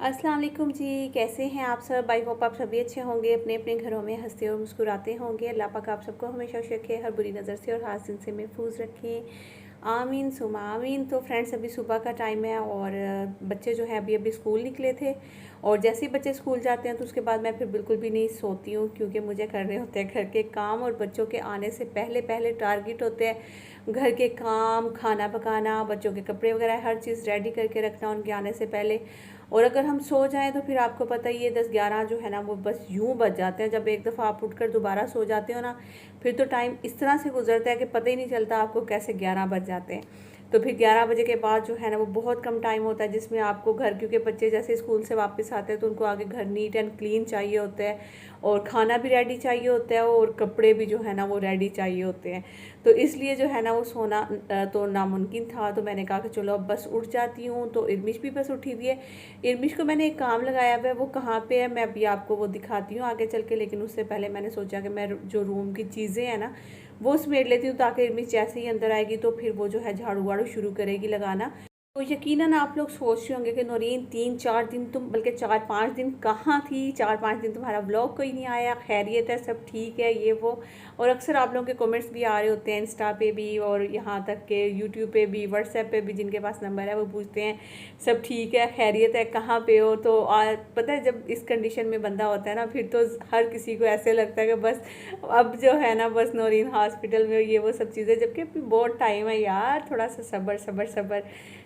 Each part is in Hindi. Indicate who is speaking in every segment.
Speaker 1: अस्सलाम वालेकुम जी। कैसे हैं आप सब? आई होप आप सभी अच्छे होंगे, अपने अपने घरों में हंसते और मुस्कुराते होंगे। अल्लाह पाक आप सबको हमेशा खुश रखे, हर बुरी नज़र से और हासिल से महफूज रखें। आमीन सुमा आमीन। तो फ्रेंड्स, अभी सुबह का टाइम है और बच्चे जो हैं अभी अभी स्कूल निकले थे। और जैसे ही बच्चे स्कूल जाते हैं तो उसके बाद मैं फिर बिल्कुल भी नहीं सोती हूँ, क्योंकि मुझे करने होते हैं घर के काम। और बच्चों के आने से पहले पहले टारगेट होते हैं घर के काम, खाना पकाना, बच्चों के कपड़े वगैरह हर चीज़ रेडी करके रखना उनके आने से पहले। और अगर हम सो जाएं तो फिर आपको पता ही है 10-11 जो है ना वो बस यूं बज जाते हैं। जब एक दफ़ा आप उठकर दोबारा सो जाते हो ना, फिर तो टाइम इस तरह से गुजरता है कि पता ही नहीं चलता आपको कैसे 11 बज जाते हैं। तो फिर 11 बजे के बाद जो है ना वो बहुत कम टाइम होता है जिसमें आपको घर, क्योंकि बच्चे जैसे स्कूल से वापस आते हैं तो उनको आगे घर नीट एंड क्लीन चाहिए होता है, और खाना भी रेडी चाहिए होता है, और कपड़े भी जो है ना वो रेडी चाहिए होते हैं। तो इसलिए जो है ना वो सोना तो नामुमकिन था। तो मैंने कहा कि चलो अब बस उठ जाती हूँ। तो इरमिश भी बस उठी हुई है। इरमिश को मैंने एक काम लगाया हुआ है, वो कहाँ पे है मैं अभी आपको वो दिखाती हूँ आगे चल के। लेकिन उससे पहले मैंने सोचा कि मैं जो रूम की चीज़ें हैं ना वो समेट लेती हूँ, ताकि इरमिश जैसे ही अंदर आएगी तो फिर वो जो है झाड़ू वाड़ू शुरू करेगी लगाना। तो यकीनन आप लोग सोच रहे होंगे कि नौरीन 3-4 दिन तुम, बल्कि 4-5 दिन कहाँ थी, 4-5 दिन तुम्हारा व्लॉग कोई नहीं आया, खैरियत है, सब ठीक है, ये वो। और अक्सर आप लोगों के कमेंट्स भी आ रहे होते हैं इंस्टा पे भी, और यहाँ तक के यूट्यूब पे भी, व्हाट्सएप पे भी, जिनके पास नंबर है वो पूछते हैं सब ठीक है, खैरियत है, कहाँ पे हो। तो पता है जब इस कंडीशन में बंदा होता है ना, फिर तो हर किसी को ऐसे लगता है कि बस अब जो है ना बस नौरीन हॉस्पिटल में, ये वो सब चीज़ें, जबकि अभी बहुत टाइम है यार, थोड़ा सा सब्र सब्र सब्र।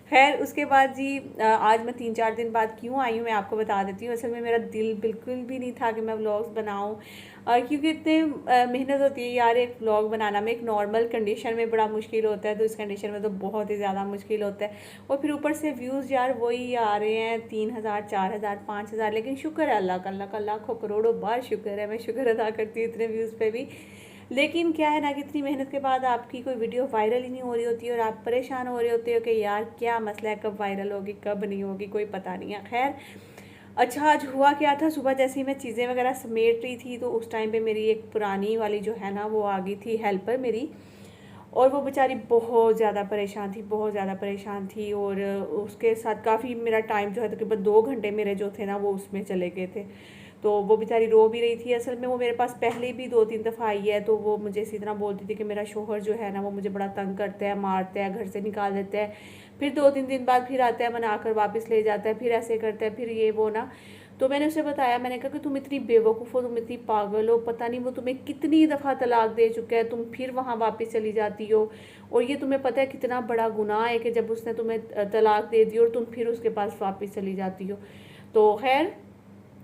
Speaker 1: खैर उसके बाद जी आज मैं 3-4 दिन बाद क्यों आई हूँ मैं आपको बता देती हूँ। असल में मेरा दिल बिल्कुल भी नहीं था कि मैं व्लॉग्स बनाऊँ, क्योंकि इतने मेहनत होती है यार एक व्लॉग बनाना में। एक नॉर्मल कंडीशन में बड़ा मुश्किल होता है, तो इस कंडीशन में तो बहुत ही ज़्यादा मुश्किल होता है। और फिर ऊपर से व्यूज़ यार वही आ रहे हैं 3000, 4000, 5000। लेकिन शुक्र है अल्लाह का लाखों करोड़ों बार शुक्र है, मैं शुक्र अदा करती हूँ इतने व्यूज़ पे भी। लेकिन क्या है ना कि इतनी मेहनत के बाद आपकी कोई वीडियो वायरल ही नहीं हो रही होती, और आप परेशान हो रहे होते हो कि यार क्या मसला है, कब वायरल होगी कब नहीं होगी, कोई पता नहीं है। खैर अच्छा, आज हुआ क्या था, सुबह जैसे ही मैं चीज़ें वगैरह समेट रही थी तो उस टाइम पे मेरी एक पुरानी वाली जो है ना वो आ गई थी हेल्पर मेरी। और वो बेचारी बहुत ज़्यादा परेशान थी, बहुत ज़्यादा परेशान थी। और उसके साथ काफ़ी मेरा टाइम जो है तकरीबन 2 घंटे मेरे जो थे ना वो उसमें चले गए थे। तो वो बेचारी रो भी रही थी। असल में वो मेरे पास पहले भी 2-3 दफ़ा आई है, तो वो मुझे इसी तरह बोलती थी कि मेरा शोहर जो है ना वो मुझे बड़ा तंग करता है, मारता है, घर से निकाल देता है, फिर 2-3 दिन बाद फिर आता है, मना कर वापस ले जाता है, फिर ऐसे करता है, फिर ये वो ना। तो मैंने उसे बताया, मैंने कहा कि तुम इतनी बेवकूफ़ हो, तुम इतनी पागल हो, पता नहीं वो तुम्हें कितनी दफ़ा तलाक दे चुका है, तुम फिर वहाँ वापस चली जाती हो। और ये तुम्हें पता है कितना बड़ा गुनाह है कि जब उसने तुम्हें तलाक दे दी और तुम फिर उसके पास वापस चली जाती हो। तो खैर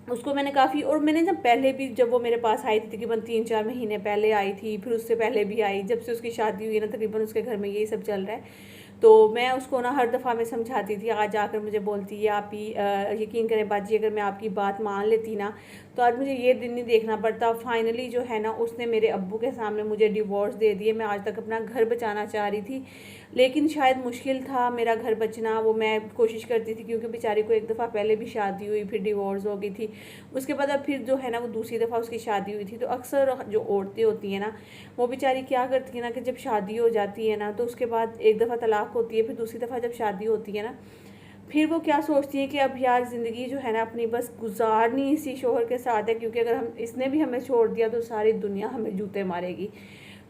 Speaker 1: उसको मैंने काफ़ी, और मैंने जब पहले भी जब वो मेरे पास आई थी तकरीबन 3-4 महीने पहले आई थी, फिर उससे पहले भी आई, जब से उसकी शादी हुई ना तकरीबन उसके घर में यही सब चल रहा है। तो मैं उसको ना हर दफ़ा मैं समझाती थी, आज आकर मुझे बोलती है आप ही यकीन करें बाजी, अगर मैं आपकी बात मान लेती ना तो आज मुझे ये दिन नहीं देखना पड़ता। फाइनली जो है ना उसने मेरे अब्बू के सामने मुझे डिवोर्स दे दिए। मैं आज तक अपना घर बचाना चाह रही थी, लेकिन शायद मुश्किल था मेरा घर बचना। वो मैं कोशिश करती थी, क्योंकि बेचारी को एक दफ़ा पहले भी शादी हुई, फिर डिवोर्स हो गई थी, उसके बाद अब फिर जो है ना वो दूसरी दफ़ा उसकी शादी हुई थी। तो अक्सर जो औरतें होती हैं ना वो बेचारी क्या करती है ना कि जब शादी हो जाती है ना तो उसके बाद एक दफ़ा तलाक होती है, फिर दूसरी दफ़ा जब शादी होती है ना फिर वो क्या सोचती है कि अब यार ज़िंदगी जो है ना अपनी बस गुजारनी इसी शोहर के साथ है, क्योंकि अगर हम इसने भी हमें छोड़ दिया तो सारी दुनिया हमें जूते मारेगी।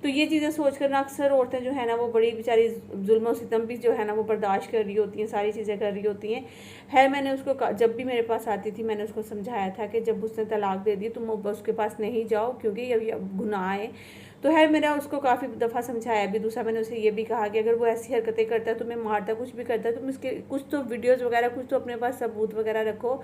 Speaker 1: तो ये चीज़ें सोच कर ना अक्सर औरतें जो है ना वो बड़ी बेचारी जुल्म और सितम भी जो है ना वो बर्दाश्त कर रही होती हैं, सारी चीज़ें कर रही होती हैं। है मैंने उसको जब भी मेरे पास आती थी मैंने उसको समझाया था कि जब उसने तलाक दे दी तुम उसके पास नहीं जाओ, क्योंकि ये गुनाह है। तो है मेरा उसको काफ़ी दफ़ा समझाया भी। दूसरा मैंने उसे ये भी कहा कि अगर वो ऐसी हरकतें करता है, तुम्हें मारता कुछ भी करता है, तुम इसके कुछ तो वीडियोज़ वगैरह कुछ तो अपने पास सबूत वगैरह रखो,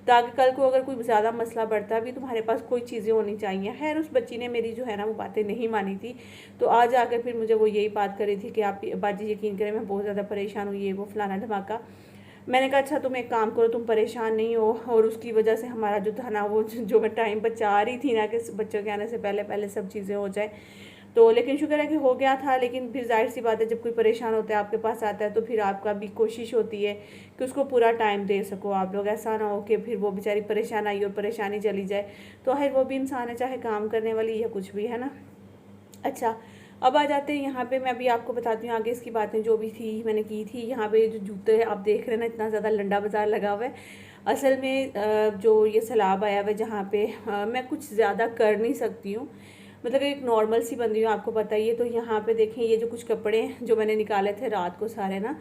Speaker 1: ताकि कल को अगर कोई ज़्यादा मसला बढ़ता भी तुम्हारे पास कोई चीज़ें होनी चाहिए। खैर उस बच्ची ने मेरी जो है ना वो बातें नहीं मानी थी। तो आज आकर फिर मुझे वो यही बात कर रही थी कि आप बाजी यकीन करें मैं बहुत ज़्यादा परेशान हूँ, ये वो फलाना धमाका। मैंने कहा अच्छा तुम एक काम करो, तुम परेशान नहीं हो, और उसकी वजह से हमारा जो था ना वो जो मैं टाइम बचा रही थी ना कि बच्चों के आने से पहले पहले सब चीज़ें हो जाए, तो लेकिन शुक्र है कि हो गया था। लेकिन फिर जाहिर सी बात है जब कोई परेशान होता है आपके पास आता है तो फिर आपका भी कोशिश होती है कि उसको पूरा टाइम दे सको आप लोग, ऐसा ना हो कि फिर वो बेचारी परेशान आई और परेशानी चली जाए। तो आखिर वो भी इंसान है, चाहे काम करने वाली या कुछ भी, है ना। अच्छा, अब आ जाते हैं यहाँ पे, मैं अभी आपको बताती हूँ आगे इसकी बातें जो भी थी मैंने की थी। यहाँ पे जो जूते आप देख रहे हैं ना इतना ज़्यादा लंडा बाज़ार लगा हुआ है। असल में जो ये सैलाब आया हुआ है जहाँ पे मैं कुछ ज़्यादा कर नहीं सकती हूँ, मतलब एक नॉर्मल सी बंदी हूँ, आपको पता ही है। तो यहाँ पे देखें, ये जो कुछ कपड़े हैं जो मैंने निकाले थे रात को सारे ना,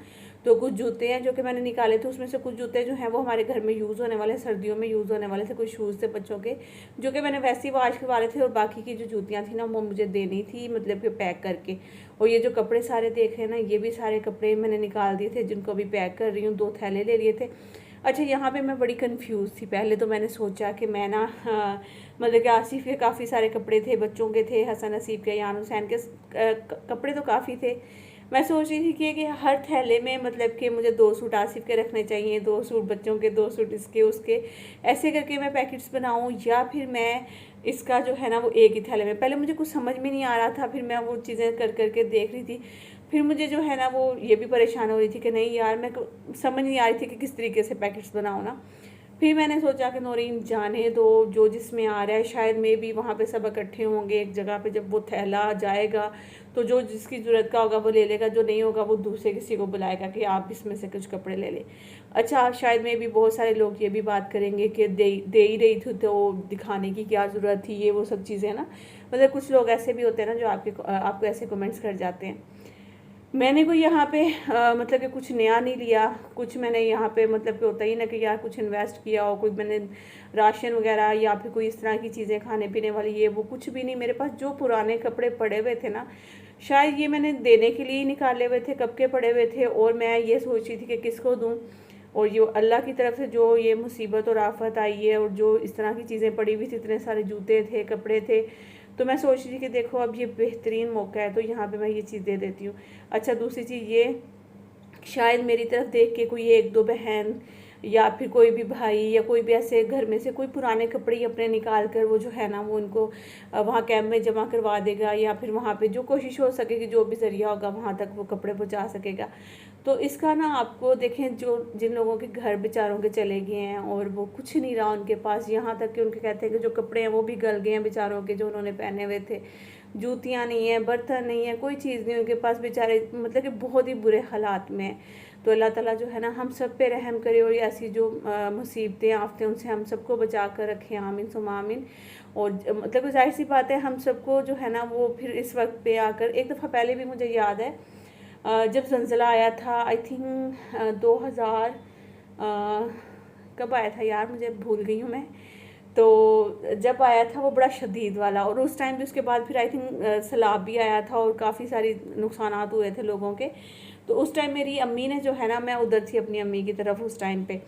Speaker 1: तो कुछ जूते हैं जो कि मैंने निकाले थे, उसमें से कुछ जूते जो हैं वो हमारे घर में यूज़ होने वाले, सर्दियों में यूज़ होने वाले थे। कुछ शूज़ थे बच्चों के जो कि मैंने वैसे ही वॉश करवा रहे थे, और बाकी की जो जूतियाँ थी ना वो मुझे देनी थी, मतलब कि पैक करके। और ये जो कपड़े सारे देख रहे हैं ना, ये भी सारे कपड़े मैंने निकाल दिए थे, जिनको अभी पैक कर रही हूँ। 2 थैले ले लिए थे। अच्छा, यहाँ पे मैं बड़ी कंफ्यूज थी। पहले तो मैंने सोचा कि मैं ना मतलब कि आसिफ के काफ़ी सारे कपड़े थे, बच्चों के थे, हसन नसीब के, यान हुसैन के कपड़े तो काफ़ी थे। मैं सोच रही थी कि हर थैले में मतलब कि मुझे 2 सूट आसिफ के रखने चाहिए, 2 सूट बच्चों के, 2 सूट इसके उसके, ऐसे करके मैं पैकेट्स बनाऊँ, या फिर मैं इसका जो है ना वो एक ही थैले में। पहले मुझे कुछ समझ में नहीं आ रहा था, फिर मैं वो चीज़ें कर करके देख रही थी। फिर मुझे जो है ना वो ये भी परेशान हो रही थी कि नहीं यार, मैं समझ नहीं आ रही थी कि किस तरीके से पैकेट्स बनाऊँ ना। फिर मैंने सोचा कि नौरीन जाने दो, जो जिसमें आ रहा है, शायद मे भी वहाँ पे सब इकट्ठे होंगे एक जगह पे। जब वो थैला जाएगा तो जो जिसकी ज़रूरत का होगा वो ले लेगा, जो नहीं होगा वो दूसरे किसी को बुलाएगा कि आप इसमें से कुछ कपड़े ले लें। अच्छा, शायद मे भी बहुत सारे लोग ये भी बात करेंगे कि दे ही रही थी तो दिखाने की क्या ज़रूरत थी, ये वो सब चीज़ें ना। मतलब कुछ लोग ऐसे भी होते हैं ना जो आपको ऐसे कमेंट्स कर जाते हैं। मैंने कोई यहाँ पे मतलब कि कुछ नया नहीं लिया, कुछ मैंने यहाँ पे मतलब कि होता ही ना कि यार कुछ इन्वेस्ट किया हो, कोई मैंने राशन वगैरह या फिर कोई इस तरह की चीज़ें खाने पीने वाली, ये वो कुछ भी नहीं। मेरे पास जो पुराने कपड़े पड़े हुए थे ना, शायद ये मैंने देने के लिए ही निकाले हुए थे, कब के पड़े हुए थे, और मैं ये सोच रही थी कि किसको दूँ। और ये अल्लाह की तरफ से जो ये मुसीबत और आफत आई है, और जो इस तरह की चीज़ें पड़ी हुई थी, इतने सारे जूते थे, कपड़े थे, तो मैं सोच रही थी कि देखो अब ये बेहतरीन मौका है, तो यहाँ पे मैं ये चीज़ दे देती हूँ। अच्छा, दूसरी चीज़ ये, शायद मेरी तरफ देख के कोई 1-2 बहन या फिर कोई भी भाई या कोई भी ऐसे घर में से कोई पुराने कपड़े ही अपने निकाल कर वो जो है ना वो उनको वहाँ कैंप में जमा करवा देगा, या फिर वहाँ पे जो कोशिश हो सके कि जो भी ज़रिया होगा वहाँ तक वो कपड़े पहुँचा सकेगा। तो इसका ना आपको देखें, जो जिन लोगों के घर बेचारों के चले गए हैं और वो कुछ नहीं रहा उनके पास, यहाँ तक कि उनके कहते हैं कि जो कपड़े हैं वो भी गल गए हैं बेचारों के, जो उन्होंने पहने हुए थे। जूतियाँ नहीं है, बर्तन नहीं है, कोई चीज़ नहीं उनके पास, बेचारे मतलब कि बहुत ही बुरे हालात में। तो अल्लाह ताला जो है ना हम सब पे रहम करे, और ऐसी जो मुसीबतें आफतें उनसे हम सबको बचा कर रखें, आमीन सुम्मा आमीन। और मतलब जाहिर सी बात है, हम सबको जो है ना वो फिर इस वक्त पे आकर, एक दफ़ा पहले भी मुझे याद है जब ज़लज़ला आया था, आई थिंक 2000 कब आया था यार, मुझे भूल गई हूँ मैं। तो जब आया था वो बड़ा शदीद वाला, और उस टाइम भी उसके बाद फिर आई थिंक सैलाब भी आया था और काफ़ी सारी नुकसानात हुए थे लोगों के। तो उस टाइम मेरी अम्मी ने जो है ना, मैं उधर थी अपनी अम्मी की तरफ उस टाइम पे,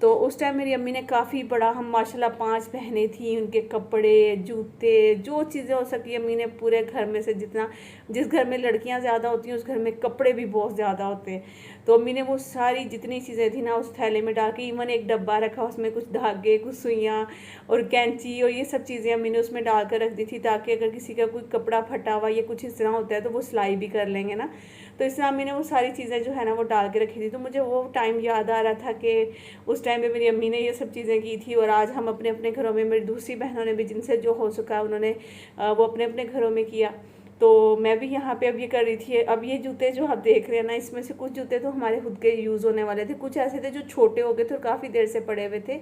Speaker 1: तो उस टाइम मेरी अम्मी ने काफ़ी बड़ा, हम माशाल्लाह 5 बहनें थी, उनके कपड़े, जूते, जो चीज़ें हो सकी अम्मी ने पूरे घर में से, जितना जिस घर में लड़कियां ज़्यादा होती हैं उस घर में कपड़े भी बहुत ज़्यादा होते हैं। तो अम्मी ने वो सारी जितनी चीज़ें थी ना उस थैले में डाल के, इवन एक डब्बा रखा, उसमें कुछ धागे, कुछ सुइयाँ और कैंची और ये सब चीज़ें अम्मी ने उसमें डाल कर रख दी थी, ताकि अगर किसी का कोई कपड़ा फटा हुआ या कुछ इस तरह होता है तो वो सिलाई भी कर लेंगे ना। तो इस तरह अम्मी ने वो सारी चीज़ें जो है ना वो डाल के रखी थी। तो मुझे वो टाइम याद आ रहा था कि उस टाइम पे मेरी अम्मी ने ये सब चीज़ें की थी, और आज हम अपने अपने घरों में, मेरी दूसरी बहनों ने भी जिनसे जो हो सका उन्होंने वो अपने अपने घरों में किया। तो मैं भी यहाँ पे अब ये कर रही थी। अब ये जूते जो आप देख रहे हैं ना, इसमें से कुछ जूते तो हमारे खुद के यूज़ होने वाले थे, कुछ ऐसे थे जो छोटे हो गए थे और काफ़ी देर से पड़े हुए थे,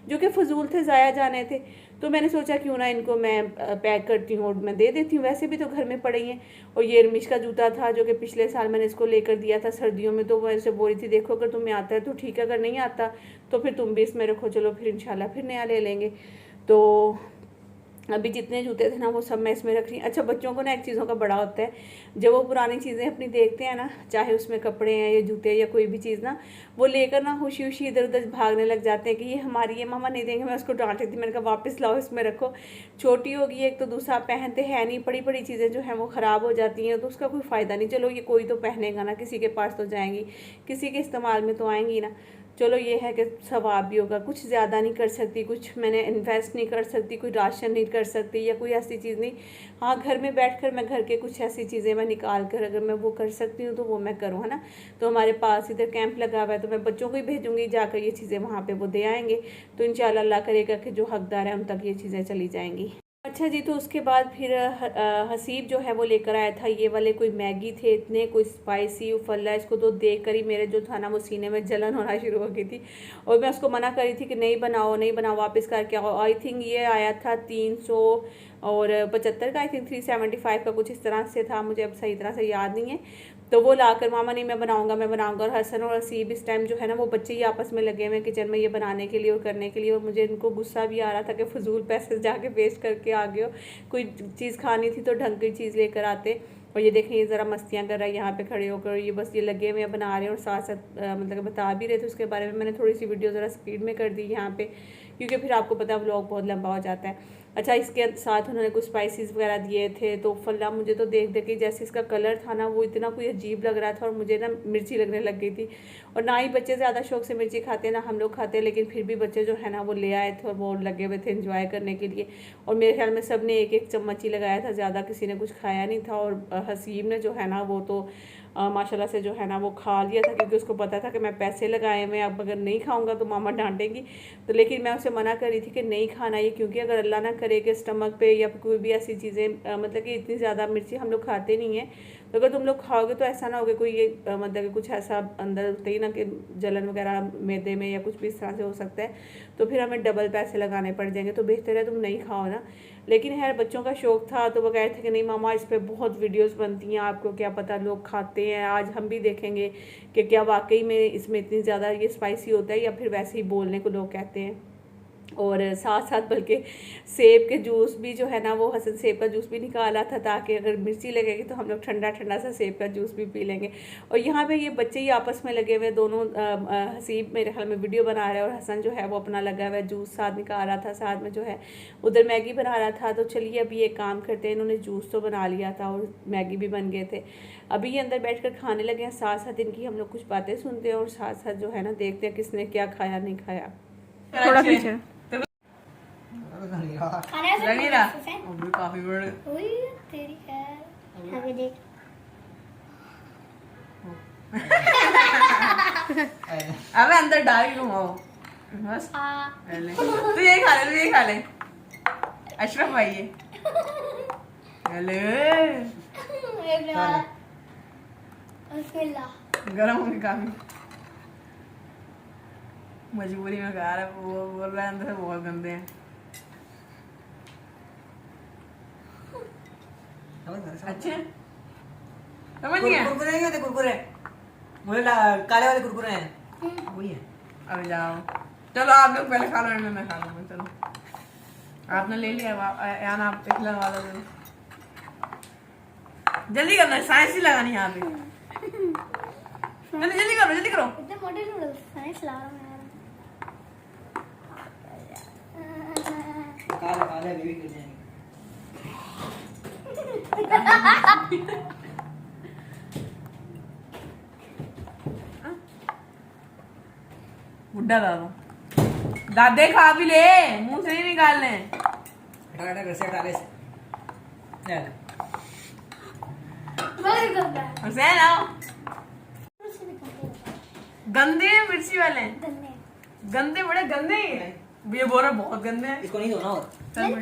Speaker 1: जो कि फजूल थे, ज़ाया जाने थे। तो मैंने सोचा क्यों ना इनको मैं पैक करती हूँ और मैं दे देती हूँ, वैसे भी तो घर में पड़े ही हैं। और ये रमिश का जूता था जो कि पिछले साल मैंने इसको लेकर दिया था सर्दियों में, तो वो ऐसे बोल रही थी देखो अगर तुम्हें आता है तो ठीक है, अगर नहीं आता तो फिर तुम भी इसमें रखो, चलो फिर इंशाल्लाह फिर नया ले लेंगे। तो अभी जितने जूते थे ना वो सब मैं इसमें रख रही हूँ। अच्छा, बच्चों को ना एक चीज़ों का बड़ा होता है, जब वो पुरानी चीज़ें अपनी देखते हैं ना, चाहे उसमें कपड़े हैं या जूते या कोई भी चीज़ ना, वो लेकर ना खुशी खुशी इधर उधर भागने लग जाते हैं कि ये हमारी है, मामा नहीं देंगे। मैं उसको डांट रही थी, मैंने कहा वापस लाओ, इसमें रखो, छोटी होगी एक तो, दूसरा पहनते हैं नहीं, बड़ी बड़ी चीज़ें जो हैं वो ख़राब हो जाती हैं तो उसका कोई फ़ायदा नहीं। चलो ये कोई तो पहनेगा ना, किसी के पास तो जाएंगी, किसी के इस्तेमाल में तो आएंगी ना। चलो ये है कि सवाब भी होगा। कुछ ज़्यादा नहीं कर सकती, कुछ मैंने इन्वेस्ट नहीं कर सकती, कोई राशन नहीं कर सकती या कोई ऐसी चीज़ नहीं। हाँ, घर में बैठकर मैं घर के कुछ ऐसी चीज़ें मैं निकाल कर अगर मैं वो कर सकती हूँ तो वो मैं करूँ, है ना। तो हमारे पास इधर कैंप लगा हुआ है, तो मैं बच्चों को ही भेजूँगी, जाकर ये चीज़ें वहाँ पर वो दे आएँगे। तो इंशाल्लाह अल्लाह करेगा कि जो हकदार है उन तक ये चीज़ें चली जाएँगी। अच्छा जी, तो उसके बाद फिर हसीब जो है वो लेकर आया था ये वाले कोई मैगी थे, इतने कोई स्पाइसी उफल्ला, इसको तो देख कर ही मेरे जो था ना वो सीने में जलन होना शुरू हो गई थी। और मैं उसको मना करी थी कि नहीं बनाओ नहीं बनाओ, वापस करके आओ। आई थिंक ये आया था 375 का, आई थिंक 375 का कुछ इस तरह से था, मुझे अब सही तरह से याद नहीं है। तो वो लाकर मामा नहीं मैं बनाऊंगा। और हसन और हसीब इस टाइम जो है ना वो बच्चे ही आपस में लगे हुए हैं किचन में ये बनाने के लिए और करने के लिए। और मुझे इनको गुस्सा भी आ रहा था कि फजूल पैसे जाके वेस्ट करके आ गए हो, कोई चीज़ खानी थी तो ढंग की चीज़ लेकर आते। और ये देखें ये ज़रा मस्तियाँ कर रहा है यहाँ पे खड़े होकर, ये बस ये लगे हुए बना रहे हैं और साथ साथ मतलब बता भी रहे थे उसके बारे में। मैंने थोड़ी सी वीडियो ज़रा स्पीड में कर दी यहाँ पे, क्योंकि फिर आपको पता है व्लॉग बहुत लंबा हो जाता है। अच्छा, इसके साथ उन्होंने कुछ स्पाइसेस वगैरह दिए थे, तो फल्ला मुझे तो देख देख के जैसे इसका कलर था ना वो इतना कोई अजीब लग रहा था और मुझे ना मिर्ची लगने लग गई थी। और ना ही बच्चे ज़्यादा शौक से मिर्ची खाते हैं ना हम लोग खाते हैं, लेकिन फिर भी बच्चे जो है ना वो ले आए थे और वो लगे हुए थे एंजॉय करने के लिए। और मेरे ख्याल में सब ने एक एक चम्मच ही लगाया था, ज़्यादा किसी ने कुछ खाया नहीं था। और हसीब ने जो है ना वो तो माशाल्लाह से जो है ना वो खा लिया था, क्योंकि उसको पता था कि मैं पैसे लगाए मैं अब अगर नहीं खाऊंगा तो मामा डांटेंगी। तो लेकिन मैं उसे मना कर रही थी कि नहीं खाना ये, क्योंकि अगर अल्लाह ना करे कि स्टमक पे या कोई भी ऐसी चीज़ें मतलब कि इतनी ज़्यादा मिर्ची हम लोग खाते नहीं हैं, तो अगर तुम लोग खाओगे तो ऐसा ना होगा कोई ये मतलब कि कुछ ऐसा अंदर होते ही ना कि जलन वगैरह मैदे में या कुछ भी इस तरह से हो सकता है, तो फिर हमें डबल पैसे लगाने पड़ जाएंगे। तो बेहतर है तुम नहीं खाओ ना। लेकिन खैर बच्चों का शौक था तो वो कह रहे थे कि नहीं मामा इस पर बहुत वीडियोस बनती हैं, आपको क्या पता लोग खाते हैं, आज हम भी देखेंगे कि क्या वाकई में इसमें इतनी ज़्यादा ये स्पाइसी होता है या फिर वैसे ही बोलने को लोग कहते हैं। और साथ साथ बल्कि सेब के जूस भी जो है ना वो हसन सेब का जूस भी निकाला था, ताकि अगर मिर्ची लगेगी तो हम लोग ठंडा ठंडा सा सेब का जूस भी पी लेंगे। और यहाँ पे ये बच्चे ही आपस में लगे हुए दोनों, हसीब मेरे ख्याल में वीडियो बना रहा है और हसन जो है वो अपना लगा हुआ है जूस साथ निकाल रहा था, साथ में जो है उधर मैगी बना रहा था। तो चलिए अभी ये काम करते हैं, इन्होंने जूस तो बना लिया था और मैगी भी बन गए थे, अभी ये अंदर बैठ कर खाने लगे हैं। साथ साथ इनकी हम लोग कुछ बातें सुनते हैं और साथ साथ जो है ना देखते हैं किसने क्या खाया नहीं खाया। थोड़ा पीछे
Speaker 2: लग नहीं रहा अभी काफी बड़े
Speaker 3: तेरी खैर अभी देख
Speaker 2: अबे अंदर डाल के घुमाओ बस। तू यही खा ले, तू यही खा ले। अशरफ भाई ये गरम होंगे काफी, मजबूरी में खा रहा है। वो बोल रहा है अंदर से बहुत गंदे हैं। अच्छे समझ गया।
Speaker 4: कुरकुरे नहीं होते, कुरकुरे मुझे काले वाले कुरकुरे हैं वही है।
Speaker 2: अब जाओ चलो आप लोग पहले खा लो, मैं खा लूंगा। चलो आपने ले लिया यान, आप पिछला वाला दो जल्दी करना, साइंस ही लगानी है यहाँ पे। जल्दी करो जल्दी करो।
Speaker 3: इतने मोटे नूडल्स साइंस ला रहा हूं यार।
Speaker 4: काले काले बेबी कर जाएंगे।
Speaker 2: बुड्ढा दादा दादे खा भी ले, मुंह से नहीं निकालने।
Speaker 4: हटा हटा घर से हटा ले
Speaker 2: हुसैन आओ। गंदे हैं मिर्ची वाले, गंदे बड़े गंदे ही हैं। ये बोल रहा बहुत गंदे हैं।
Speaker 4: इसको नहीं धोना और
Speaker 2: नहीं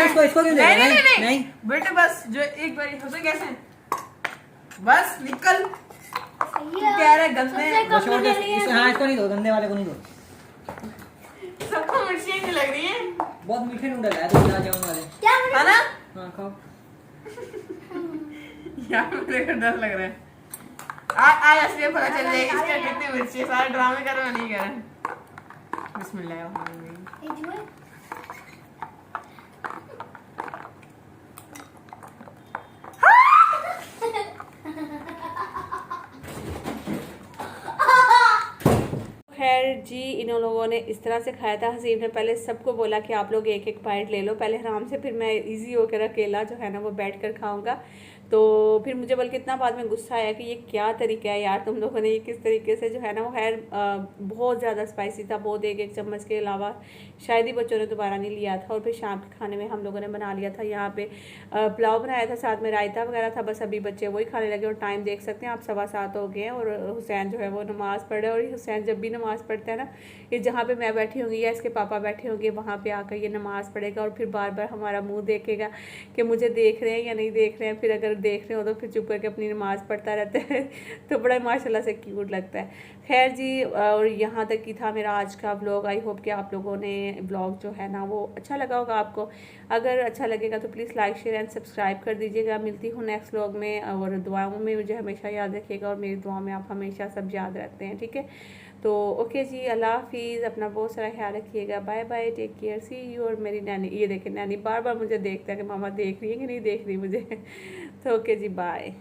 Speaker 4: इसको क्यों दे रहे?
Speaker 2: नहीं बेटे बस जो एक बार हुसैन कैसे बस निकल कह रहे गंदे हैं।
Speaker 4: हाँ इसको नहीं दो, गंदे वाले को नहीं दो।
Speaker 2: सबको मिर्ची नहीं लग रही है,
Speaker 4: बहुत मीठे नूडल है तो जामुन वाले
Speaker 2: है ना?
Speaker 4: हाँ खाओ।
Speaker 2: यार मेरे को डर लग रहा है। आज असली पता चल जाएगी इसका कितनी मिर्ची है। सारे ड्रामे कर रहे हैं, नहीं कर रहे। बिस्मिल्लाह।
Speaker 1: खैर जी इन लोगों ने इस तरह से खाया था। हसीब ने पहले सबको बोला कि आप लोग एक एक बाइट ले लो पहले आराम से, फिर मैं इजी होकर अकेला जो है ना वो बैठ कर खाऊंगा। तो फिर मुझे बल्कि इतना बाद में गुस्सा आया कि ये क्या तरीका है यार, तुम लोगों ने ये किस तरीके से जो है ना वो खैर बहुत ज़्यादा स्पाइसी था, बहुत एक चम्मच के अलावा शायद ही बच्चों ने दोबारा नहीं लिया था। और फिर शाम के खाने में हम लोगों ने बना लिया था यहाँ पे पुलाव बनाया था, साथ में रायता वगैरह था। बस अभी बच्चे वही खाने लगे और टाइम देख सकते हैं आप 7:15 हो गए हैं। और हुसैन जो है वो नमाज़ पढ़ रहा है। और हुसैन जब भी नमाज़ पढ़ता है ना, ये जहाँ पे मैं बैठी होंगी या इसके पापा बैठे होंगे वहाँ पे आकर ये नमाज़ पढ़ेगा और फिर बार बार हमारा मुंह देखेगा कि मुझे देख रहे हैं या नहीं देख रहे हैं। फिर अगर देख रहे हो तो फिर चुप करके अपनी नमाज़ पढ़ता रहता है तो बड़ा माशाल्लाह से क्यूट लगता है। खैर जी, और यहाँ तक ही था मेरा आज का व्लॉग। आई होप कि आप लोगों ने व्लॉग जो है ना वो अच्छा लगा होगा आपको। अगर अच्छा लगेगा तो please like share and subscribe कर दीजिएगा। मिलती हूँ नेक्स्ट व्लॉग में, और दुआओं में मुझे हमेशा याद रखिएगा और मेरी दुआ में आप हमेशा सब याद रहते हैं, ठीक है। तो ओके जी, अल्लाह हाफिज़, अपना बहुत सारा ख्याल रखिएगा। Bye bye, take care, see you. और मेरी नैनी, ये देखें नैनी बार बार मुझे देखता है कि मामा देख रही है कि नहीं देख रही मुझे तो ओके जी, बाय।